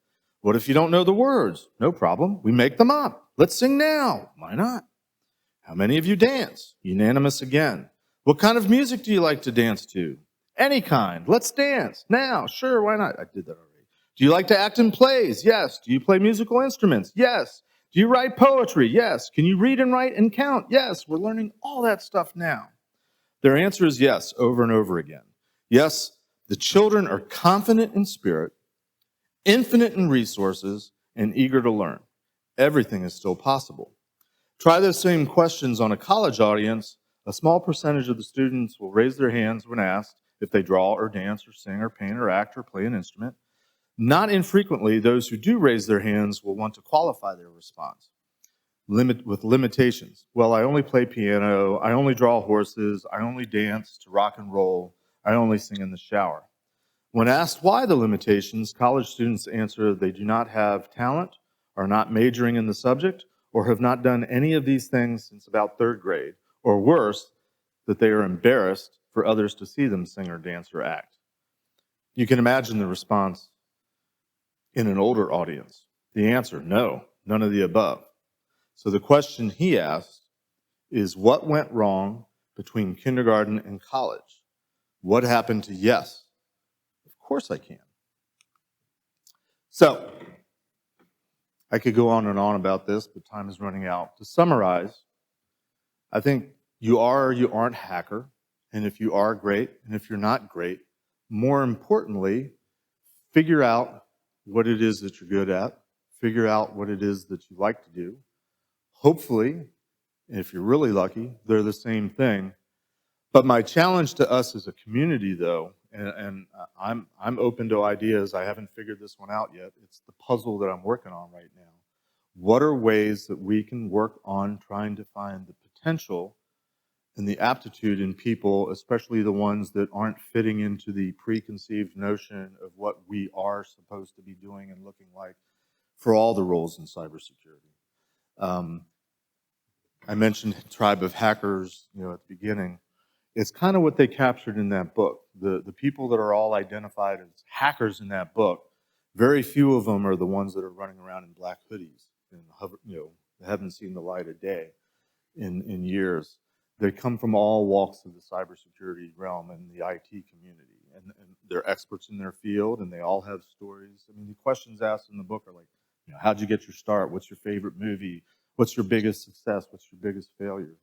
What if you don't know the words? No problem, we make them up. Let's sing now. Why not? How many of you dance? Unanimous again. What kind of music do you like to dance to? Any kind. Let's dance. Now. Sure, why not? I did that already. Do you like to act in plays? Yes. Do you play musical instruments? Yes. Do you write poetry? Yes. Can you read and write and count? Yes. We're learning all that stuff now. Their answer is yes, over and over again. Yes, the children are confident in spirit, infinite in resources, and eager to learn. Everything is still possible. Try those same questions on a college audience. A small percentage of the students will raise their hands when asked if they draw or dance or sing or paint or act or play an instrument. Not infrequently, those who do raise their hands will want to qualify their response with limitations. Well, I only play piano, I only draw horses, I only dance to rock and roll, I only sing in the shower. When asked why the limitations, college students answer they do not have talent, are not majoring in the subject, or have not done any of these things since about third grade, or worse, that they are embarrassed for others to see them sing or dance or act. You can imagine the response in an older audience. The answer, no, none of the above. So the question he asked is what went wrong between kindergarten and college? What happened to yes? Of course I can. So, I could go on and on about this, but time is running out. To summarize, I think you are or you aren't a hacker, and if you are, great, and if you're not, great. More importantly, figure out what it is that you're good at, figure out what it is that you like to do. Hopefully, if you're really lucky, they're the same thing. But my challenge to us as a community, though, and I'm open to ideas. I haven't figured this one out yet. It's the puzzle that I'm working on right now. What are ways that we can work on trying to find the potential and the aptitude in people, especially the ones that aren't fitting into the preconceived notion of what we are supposed to be doing and looking like for all the roles in cybersecurity? I mentioned Tribe of Hackers, at the beginning. It's kind of what they captured in that book. The people that are all identified as hackers in that book, very few of them are the ones that are running around in black hoodies and haven't seen the light of day in years. They come from all walks of the cybersecurity realm and the IT community, and they're experts in their field, and they all have stories. I mean, the questions asked in the book are like, how'd you get your start? What's your favorite movie? What's your biggest success? What's your biggest failure?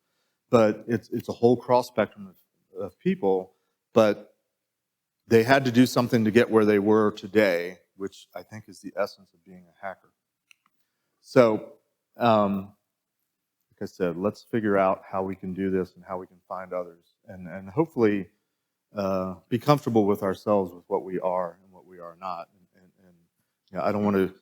But it's a whole cross spectrum of people, but they had to do something to get where they were today, which I think is the essence of being a hacker. So, like I said, let's figure out how we can do this and how we can find others, and hopefully be comfortable with ourselves, with what we are and what we are not. And I don't want to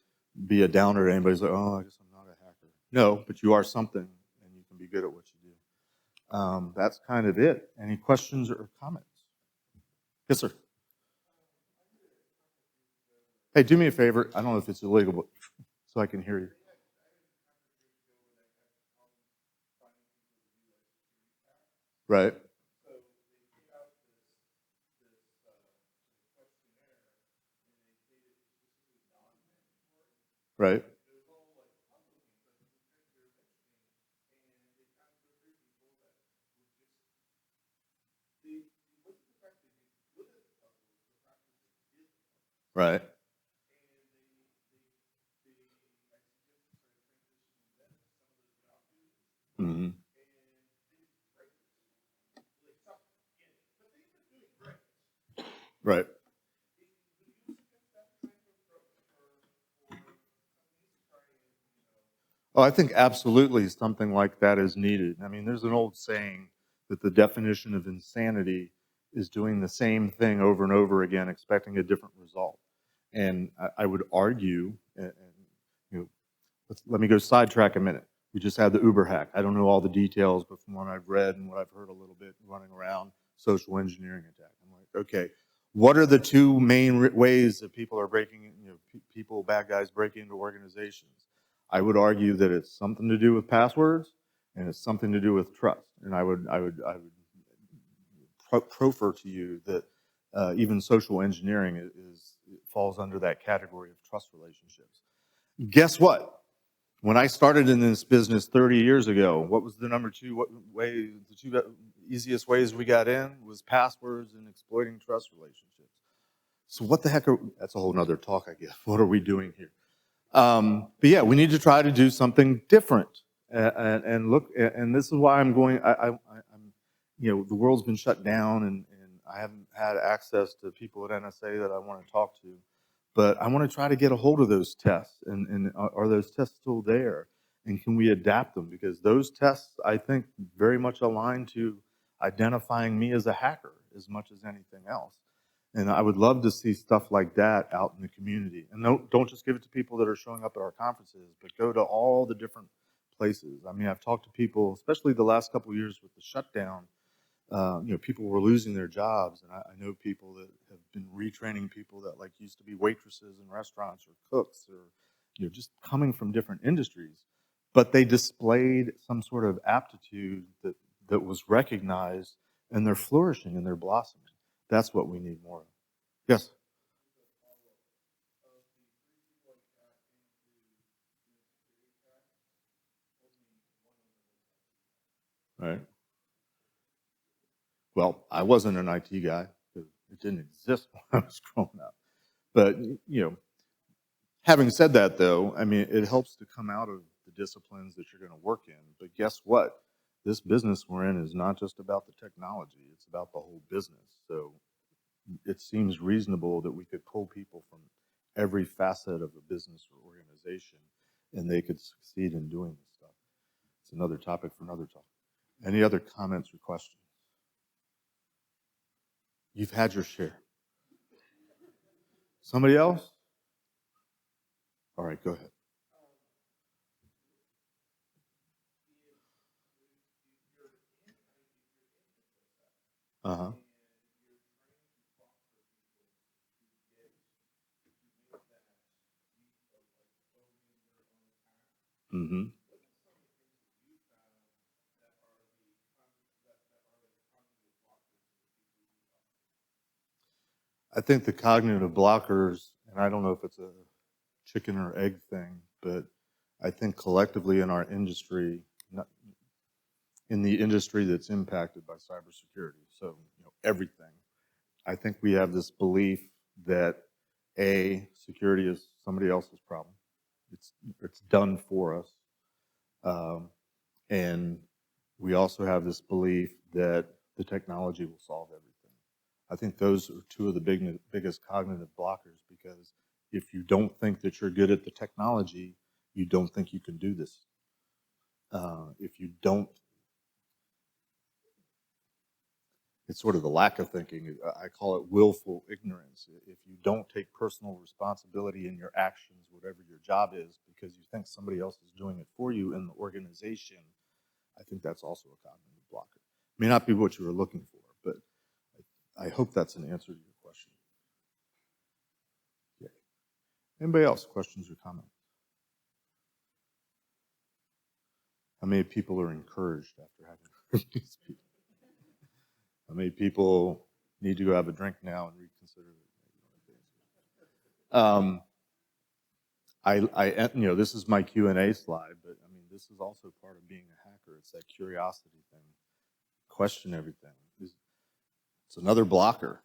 be a downer to anybody's like, oh, I guess I'm not a hacker. No, but you are something, and you can be good at what you do. That's kind of it. Any questions or comments? Yes, sir. Hey, do me a favor. I don't know if it's illegal, but so I can hear you. Right. Right. Right. Mm-hmm. Right. Oh, I think absolutely something like that is needed. I mean, there's an old saying that the definition of insanity is doing the same thing over and over again, expecting a different result. And I would argue, and let me go sidetrack a minute. We just had the Uber hack. I don't know all the details, but from what I've read and what I've heard a little bit running around, social engineering attack. I'm like, okay, what are the two main ways that people are breaking, bad guys break into organizations? I would argue that it's something to do with passwords and it's something to do with trust. And I would proffer to you that even social engineering falls under that category of trust relationships. Guess what? When I started in this business 30 years ago, what was the number two way? The two easiest ways we got in was passwords and exploiting trust relationships. So what the heck that's a whole nother talk, I guess. What are we doing here? But yeah, we need to try to do something different. And look, and this is why I'm going, I'm, the world's been shut down and I haven't had access to people at NSA that I want to talk to. But I want to try to get a hold of those tests, and are those tests still there? And can we adapt them? Because those tests, I think, very much align to identifying me as a hacker as much as anything else. And I would love to see stuff like that out in the community. And don't just give it to people that are showing up at our conferences, but go to all the different places. I mean, I've talked to people, especially the last couple of years with the shutdown. People were losing their jobs, and I know people that have been retraining people that like used to be waitresses in restaurants or cooks or just coming from different industries, but they displayed some sort of aptitude that was recognized, and they're flourishing and they're blossoming. That's what we need more of. Yes. right? Well, I wasn't an IT guy because it didn't exist when I was growing up. But, having said that, though, I mean, it helps to come out of the disciplines that you're going to work in. But guess what? This business we're in is not just about the technology, it's about the whole business. So it seems reasonable that we could pull people from every facet of a business or organization and they could succeed in doing this stuff. It's another topic for another talk. Any other comments or questions? You've had your share. Somebody else? All right, go ahead. Uh-huh. Mm-hmm. I think the cognitive blockers, and I don't know if it's a chicken or egg thing, but I think collectively in our industry, in the industry that's impacted by cybersecurity, so everything, I think we have this belief that security is somebody else's problem. It's done for us, and we also have this belief that the technology will solve everything. I think those are two of the biggest cognitive blockers, because if you don't think that you're good at the technology, you don't think you can do this. If you don't, it's sort of the lack of thinking. I call it willful ignorance. If you don't take personal responsibility in your actions, whatever your job is, because you think somebody else is doing it for you in the organization, I think that's also a cognitive blocker. May not be what you were looking for, but I hope that's an answer to your question. Yeah. Anybody else, questions or comments? How many people are encouraged after having heard these people? How many people need to go have a drink now and reconsider it? This is my Q&A slide, but I mean, this is also part of being a hacker. It's that curiosity thing. Question everything. It's another blocker.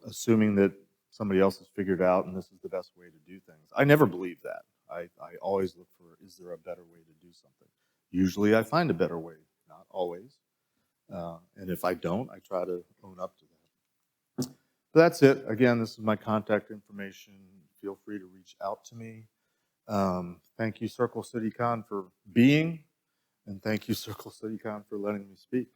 Assuming that somebody else has figured out and this is the best way to do things. I never believe that. I always look for, is there a better way to do something? Usually I find a better way, not always. And if I don't, I try to own up to that. So that's it. Again, this is my contact information. Feel free to reach out to me. Thank you, CircleCityCon, for being, and thank you, CircleCityCon, for letting me speak.